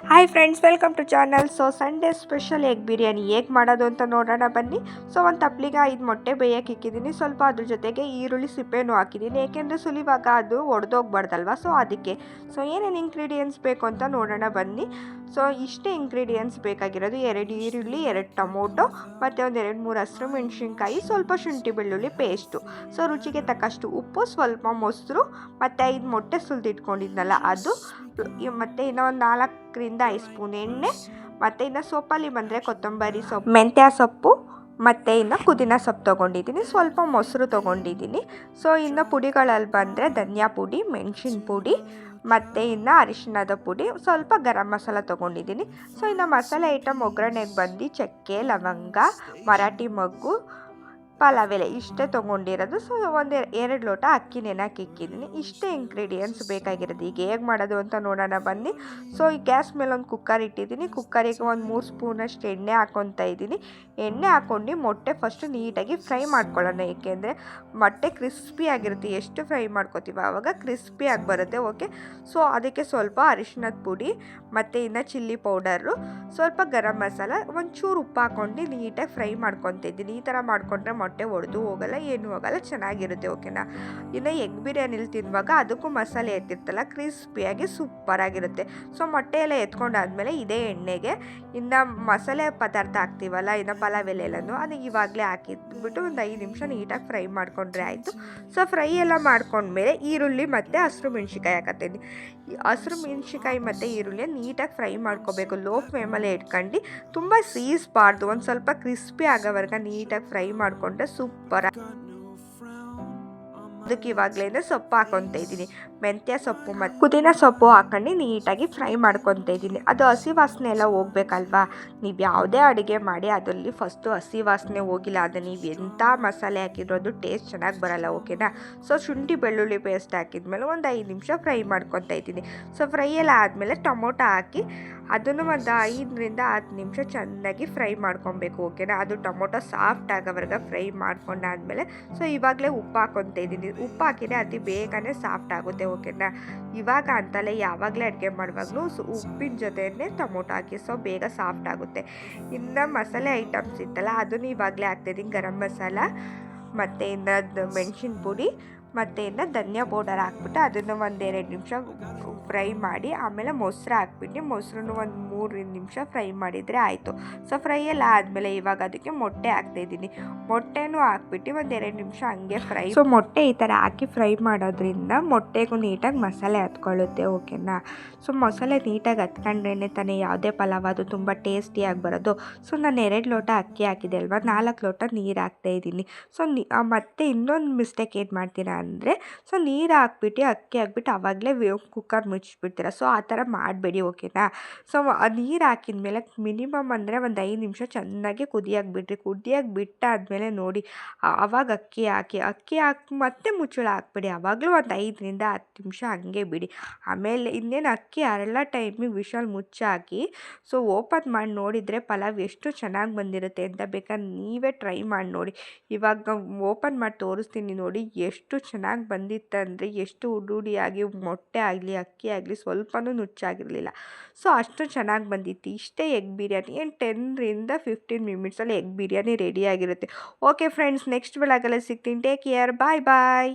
Hi friends, welcome to channel. So Sunday special egg biryani ಹೇಗೆ ಮಾಡೋದು ಅಂತ ನೋಡೋಣ ಬನ್ನಿ. ಸೊ ಒಂದು ತಪ್ಪಲಿಗೆ 5 ಮೊಟ್ಟೆ ಬೇಯಕ್ಕೆ ಇಕ್ಕಿದ್ದೀನಿ. ಸ್ವಲ್ಪ ಅದ್ರ ಜೊತೆಗೆ ಈರುಳ್ಳಿ ಸಿಪ್ಪೆನೂ ಹಾಕಿದ್ದೀನಿ, ಏಕೆಂದರೆ ಸುಲಿವಾಗ ಅದು ಒಡೆದೋಗ್ಬಾರ್ದಲ್ವ. ಸೊ ಅದಕ್ಕೆ ಏನೇನು ಇಂಗ್ರೀಡಿಯೆಂಟ್ಸ್ ಬೇಕು ಅಂತ ನೋಡೋಣ ಬನ್ನಿ. ಸೊ ಇಷ್ಟೇ ಇಂಗ್ರೀಡಿಯೆಂಟ್ಸ್ ಬೇಕಾಗಿರೋದು: 2 ಈರುಳ್ಳಿ, 2 ಟೊಮೊಟೊ, ಮತ್ತು ಒಂದು 2-3 ಹಸಿರು ಮೆಣಸಿನ್ಕಾಯಿ, ಸ್ವಲ್ಪ ಶುಂಠಿ ಬೆಳ್ಳುಳ್ಳಿ ಪೇಸ್ಟು, ಸೊ ರುಚಿಗೆ ತಕ್ಕಷ್ಟು ಉಪ್ಪು, ಸ್ವಲ್ಪ ಮೊಸರು, ಮತ್ತು 5 ಮೊಟ್ಟೆ ಸುಲಿದಿಟ್ಕೊಂಡಿದ್ನಲ್ಲ ಅದು, ಮತ್ತು ಇನ್ನೂ ಒಂದು 4-5 ಸ್ಪೂನ್ ಎಣ್ಣೆ, ಮತ್ತು ಇನ್ನು ಸೊಪ್ಪಲ್ಲಿ ಬಂದರೆ ಕೊತ್ತಂಬರಿ ಸೊಪ್ಪು, ಮೆಂತ್ಯ ಸೊಪ್ಪು, ಮತ್ತು ಇನ್ನು ಪುದೀನ ಸೊಪ್ಪು ತೊಗೊಂಡಿದ್ದೀನಿ, ಸ್ವಲ್ಪ ಮೊಸರು ತೊಗೊಂಡಿದ್ದೀನಿ. ಸೊ ಇನ್ನು ಪುಡಿಗಳಲ್ಲಿ ಬಂದರೆ ಧನಿಯಾ ಪುಡಿ, ಮೆಣಸಿನ ಪುಡಿ, ಮತ್ತು ಇನ್ನು ಅರಿಶಿಣದ ಪುಡಿ, ಸ್ವಲ್ಪ ಗರಂ ಮಸಾಲ ತೊಗೊಂಡಿದ್ದೀನಿ. ಸೊ ಇನ್ನು ಮಸಾಲೆ ಐಟಮ್ ಒಗ್ಗರಣೆಗೆ ಬಂದು ಚಕ್ಕೆ, ಲವಂಗ, ಮರಾಠಿ ಮೊಗ್ಗು, ಪಲಾವ್ ಎಲೆ ಇಷ್ಟೇ ತೊಗೊಂಡಿರೋದು. ಸೊ 2 ಲೋಟ ಅಕ್ಕಿ ನೆನಕ್ಕೆ ಇಕ್ಕಿದ್ದೀನಿ. ಇಷ್ಟೇ ಇಂಗ್ರೀಡಿಯೆಂಟ್ಸ್ ಬೇಕಾಗಿರೋದು. ಈಗ ಹೇಗೆ ಮಾಡೋದು ಅಂತ ನೋಡೋಣ ಬನ್ನಿ. ಸೊ ಈ ಗ್ಯಾಸ್ ಮೇಲೆ ಒಂದು ಕುಕ್ಕರ್ ಇಟ್ಟಿದ್ದೀನಿ. ಕುಕ್ಕರಿಗೆ ಒಂದು 3 ಸ್ಪೂನಷ್ಟು ಎಣ್ಣೆ ಹಾಕ್ಕೊತಾ ಇದ್ದೀನಿ. ಎಣ್ಣೆ ಹಾಕ್ಕೊಂಡು ಮೊಟ್ಟೆ ಫಸ್ಟು ನೀಟಾಗಿ ಫ್ರೈ ಮಾಡ್ಕೊಳ್ಳೋಣ, ಏಕೆಂದರೆ ಮೊಟ್ಟೆ ಕ್ರಿಸ್ಪಿಯಾಗಿರುತ್ತೆ. ಎಷ್ಟು ಫ್ರೈ ಮಾಡ್ಕೊತೀವಿ ಆವಾಗ ಕ್ರಿಸ್ಪಿಯಾಗಿ ಬರುತ್ತೆ. ಓಕೆ, ಸೊ ಅದಕ್ಕೆ ಸ್ವಲ್ಪ ಅರಿಶಿಣದ ಪುಡಿ, ಮತ್ತು ಇನ್ನು ಚಿಲ್ಲಿ ಪೌಡರು, ಸ್ವಲ್ಪ ಗರಂ ಮಸಾಲ, ಒಂಚೂರು ಉಪ್ಪು ಹಾಕ್ಕೊಂಡು ನೀಟಾಗಿ ಫ್ರೈ ಮಾಡ್ಕೊತಿದ್ದೀನಿ. ಈ ಥರ ಮಾಡಿಕೊಂಡ್ರೆ ಮೊಟ್ಟೆ ಒಡೆದು ಹೋಗಲ್ಲ, ಏನೂ ಹೋಗಲ್ಲ, ಚೆನ್ನಾಗಿರುತ್ತೆ. ಓಕೆನಾ. ಇನ್ನು ಎಗ್ ಬಿರಿಯಾನಿಲಿ ತಿನ್ನುವಾಗ ಅದಕ್ಕೂ ಮಸಾಲೆ ಎತ್ತಿರ್ತಲ್ಲ, ಕ್ರಿಸ್ಪಿಯಾಗಿ ಸೂಪರಾಗಿರುತ್ತೆ. ಸೊ ಮೊಟ್ಟೆ ಎಲ್ಲ ಎತ್ಕೊಂಡಾದ್ಮೇಲೆ ಇದೇ ಎಣ್ಣೆಗೆ ಇನ್ನು ಮಸಾಲೆ ಪದಾರ್ಥ ಹಾಕ್ತೀವಲ್ಲ, ಇನ್ನು ಪಲಾವ್ ಎಲೆಲ್ಲನೂ ಅದು ಇವಾಗಲೇ ಹಾಕಿದ್ಬಿಟ್ಟು ಒಂದು 5 ನಿಮಿಷ ನೀಟಾಗಿ ಫ್ರೈ ಮಾಡಿಕೊಂಡ್ರೆ ಆಯಿತು. ಸೊ ಫ್ರೈ ಎಲ್ಲ ಮಾಡ್ಕೊಂಡ್ಮೇಲೆ ಈರುಳ್ಳಿ ಮತ್ತು ಹಸಿರು ಮೆಣ್ಸಿಕಾಯಿ ಹಾಕತ್ತೀನಿ. ಹಸಿರು ಮೆಣ್ಸಿಕಾಯಿ ಮತ್ತು ಈರುಳ್ಳಿ ನೀಟಾಗಿ ಫ್ರೈ ಮಾಡ್ಕೋಬೇಕು, ಲೋ ಫ್ಲೇಮಲ್ಲೇ ಇಟ್ಕೊಂಡು. ತುಂಬ ಸೀಸ್ಬಾರ್ದು, ಒಂದು ಸ್ವಲ್ಪ ಕ್ರಿಸ್ಪಿ ಆಗೋವರೆಗೆ ನೀಟಾಗಿ ಫ್ರೈ ಮಾಡಿಕೊಂಡ್ರೆ ಸೂಪರ್. ಅದಕ್ಕೆ ಇವಾಗಲೇ ಸೊಪ್ಪು ಹಾಕ್ಕೊತಾ ಇದ್ದೀನಿ. ಮೆಂತ್ಯ ಸೊಪ್ಪು ಮತ್ತು ಪುದೀನ ಸೊಪ್ಪು ಹಾಕೊಂಡು ನೀಟಾಗಿ ಫ್ರೈ ಮಾಡ್ಕೊತಾ ಇದ್ದೀನಿ. ಅದು ಹಸಿ ವಾಸನೆ ಎಲ್ಲ ಹೋಗ್ಬೇಕಲ್ವಾ. ನೀವು ಯಾವುದೇ ಅಡುಗೆ ಮಾಡಿ ಅದರಲ್ಲಿ ಫಸ್ಟು ಹಸಿ ವಾಸನೆ ಹೋಗಿಲ್ಲ ಅದು ನೀವು ಎಂಥ ಮಸಾಲೆ ಹಾಕಿರೋದು ಟೇಸ್ಟ್ ಚೆನ್ನಾಗಿ ಬರೋಲ್ಲ. ಓಕೆನಾ. ಸೊ ಶುಂಠಿ ಬೆಳ್ಳುಳ್ಳಿ ಪೇಸ್ಟ್ ಹಾಕಿದ್ಮೇಲೆ ಒಂದು 5 ನಿಮಿಷ ಫ್ರೈ ಮಾಡ್ಕೊತಾ ಇದ್ದೀನಿ. ಸೊ ಫ್ರೈ ಎಲ್ಲ ಆದಮೇಲೆ ಟೊಮೊಟೊ ಹಾಕಿ ಅದನ್ನು ಒಂದು 5-10 ನಿಮಿಷ ಚೆನ್ನಾಗಿ ಫ್ರೈ ಮಾಡ್ಕೊಬೇಕು. ಓಕೆನಾ. ಅದು ಟೊಮೊಟೊ ಸಾಫ್ಟ್ ಆಗೋವರೆಗೆ ಫ್ರೈ ಮಾಡ್ಕೊಂಡಾದ್ಮೇಲೆ ಸೊ ಇವಾಗಲೇ ಉಪ್ಪು ಹಾಕ್ಕೊತಾ ಇದ್ದೀನಿ. ಉಪ್ಪು ಹಾಕಿದರೆ ಅತಿ ಬೇಗನೆ ಸಾಫ್ಟ್ ಆಗುತ್ತೆ. ಓಕೆನಾ. ಇವಾಗ ಅಂತಲೇ ಯಾವಾಗಲೇ ಅಡುಗೆ ಮಾಡುವಾಗಲೂ ಉಪ್ಪಿನ ಜೊತೆಯೇ ಟೊಮೊಟೊ ಹಾಕಿ, ಸೊ ಬೇಗ ಸಾಫ್ಟ್ ಆಗುತ್ತೆ. ಇನ್ನು ಮಸಾಲೆ ಐಟಮ್ಸ್ ಇತ್ತಲ್ಲ ಅದನ್ನು ಇವಾಗಲೇ ಹಾಕ್ತಾಯಿದ್ದೀನಿ. ಗರಂ ಮಸಾಲ, ಮತ್ತು ಇನ್ನು ಮೆಣಸಿನ ಪುಡಿ, ಮತ್ತು ಇನ್ನು ಧನಿಯಾ ಪೌಡರ್ ಹಾಕ್ಬಿಟ್ಟು ಅದನ್ನು ಒಂದು 2 ನಿಮಿಷ ಫ್ರೈ ಮಾಡಿ, ಆಮೇಲೆ ಮೊಸರು ಹಾಕ್ಬಿಟ್ಟು ಮೊಸರನ್ನು ಒಂದು 3 ನಿಮಿಷ ಫ್ರೈ ಮಾಡಿದರೆ ಆಯಿತು. ಸೊ ಫ್ರೈ ಎಲ್ಲ ಆದಮೇಲೆ ಇವಾಗ ಅದಕ್ಕೆ ಮೊಟ್ಟೆ ಹಾಕ್ತಾಯಿದ್ದೀನಿ. ಮೊಟ್ಟೆನೂ ಹಾಕ್ಬಿಟ್ಟು ಒಂದು 2 ನಿಮಿಷ ಹಂಗೆ ಫ್ರೈ. ಸೊ ಮೊಟ್ಟೆ ಈ ಥರ ಹಾಕಿ ಫ್ರೈ ಮಾಡೋದ್ರಿಂದ ಮೊಟ್ಟೆಗೂ ನೀಟಾಗಿ ಮಸಾಲೆ ಹತ್ಕೊಳ್ಳುತ್ತೆ. ಓಕೆನಾ. ಸೊ ಮಸಾಲೆ ನೀಟಾಗಿ ಹತ್ಕೊಂಡ್ರೇ ತಾನೇ ಯಾವುದೇ ಪಲಾವ್ ಅದು ತುಂಬ ಟೇಸ್ಟಿಯಾಗಿ ಬರೋದು. ಸೊ ನಾನು 2 ಲೋಟ ಅಕ್ಕಿ ಹಾಕಿದೆ ಅಲ್ವಾ, 4 ಲೋಟ ನೀರು ಹಾಕ್ತಾಯಿದ್ದೀನಿ. ಸೊ ಮತ್ತೆ ಇನ್ನೊಂದು ಮಿಸ್ಟೇಕ್ ಏನು ಮಾಡ್ತೀರಾ ಅಂದರೆ, ಸೊ ನೀರು ಹಾಕ್ಬಿಟ್ಟು ಅಕ್ಕಿ ಹಾಕ್ಬಿಟ್ಟು ಆವಾಗಲೇ ಕುಕ್ಕರ್ ಮುಚ್ಚಿಬಿಡ್ತೀರ. ಸೊ ಆ ಥರ ಮಾಡಬೇಡಿ. ಓಕೆನಾ. ಸೊ ಆ ನೀರು ಹಾಕಿದ್ಮೇಲೆ ಮಿನಿಮಮ್ ಅಂದರೆ ಒಂದು 5 ನಿಮಿಷ ಚೆನ್ನಾಗಿ ಕುದಿಯೋಕೆ ಬಿಡ್ರಿ. ಕುದಿಯೋಕೆ ಬಿಟ್ಟಾದಮೇಲೆ ನೋಡಿ ಆವಾಗ ಅಕ್ಕಿ ಹಾಕಿ ಮತ್ತೆ ಮುಚ್ಚಳ ಹಾಕ್ಬಿಡಿ. ಆವಾಗಲೂ ಒಂದು 5-10 ನಿಮಿಷ ಹಂಗೆ ಬಿಡಿ. ಆಮೇಲೆ ಇನ್ನೇನು ಅಕ್ಕಿ ಅರಳ ಟೈಮಿಗೆ ವಿಷಲ್ ಮುಚ್ಚಾಕಿ ಸೊ ಓಪನ್ ಮಾಡಿ ನೋಡಿದರೆ ಪಲಾವ್ ಎಷ್ಟು ಚೆನ್ನಾಗಿ ಬಂದಿರುತ್ತೆ ಅಂತ ಬೇಕಾದ್ರೆ ನೀವೇ ಟ್ರೈ ಮಾಡಿ ನೋಡಿ. ಇವಾಗ ಓಪನ್ ಮಾಡಿ ತೋರಿಸ್ತೀನಿ ನೋಡಿ ಎಷ್ಟು ಚೆನ್ನಾಗಿ ಬಂದಿತ್ತಂದರೆ, ಎಷ್ಟು ಉಡುಡಿಯಾಗಿ ಮೊಟ್ಟೆ ಆಗಲಿ ಅಕ್ಕಿ ಆಗಲಿ ಸ್ವಲ್ಪನೂ ನುಚ್ಚಾಗಿರಲಿಲ್ಲ. ಸೊ ಅಷ್ಟು ಚೆನ್ನಾಗಿ ಬಂದಿತ್ತು. ಇಷ್ಟೇ ಎಗ್ ಬಿರಿಯಾನಿ. ಏನು 10-15 ಮಿನಿಟ್ಸಲ್ಲಿ ಎಗ್ ಬಿರಿಯಾನಿ ರೆಡಿಯಾಗಿರುತ್ತೆ. ಓಕೆ ಫ್ರೆಂಡ್ಸ್, ನೆಕ್ಸ್ಟ್ ವ್ಲಾಗಲ್ಲಿ ಸಿಗ್ತೀನಿ. ಟೇಕ್ ಕೇರ್, ಬಾಯ್ ಬಾಯ್.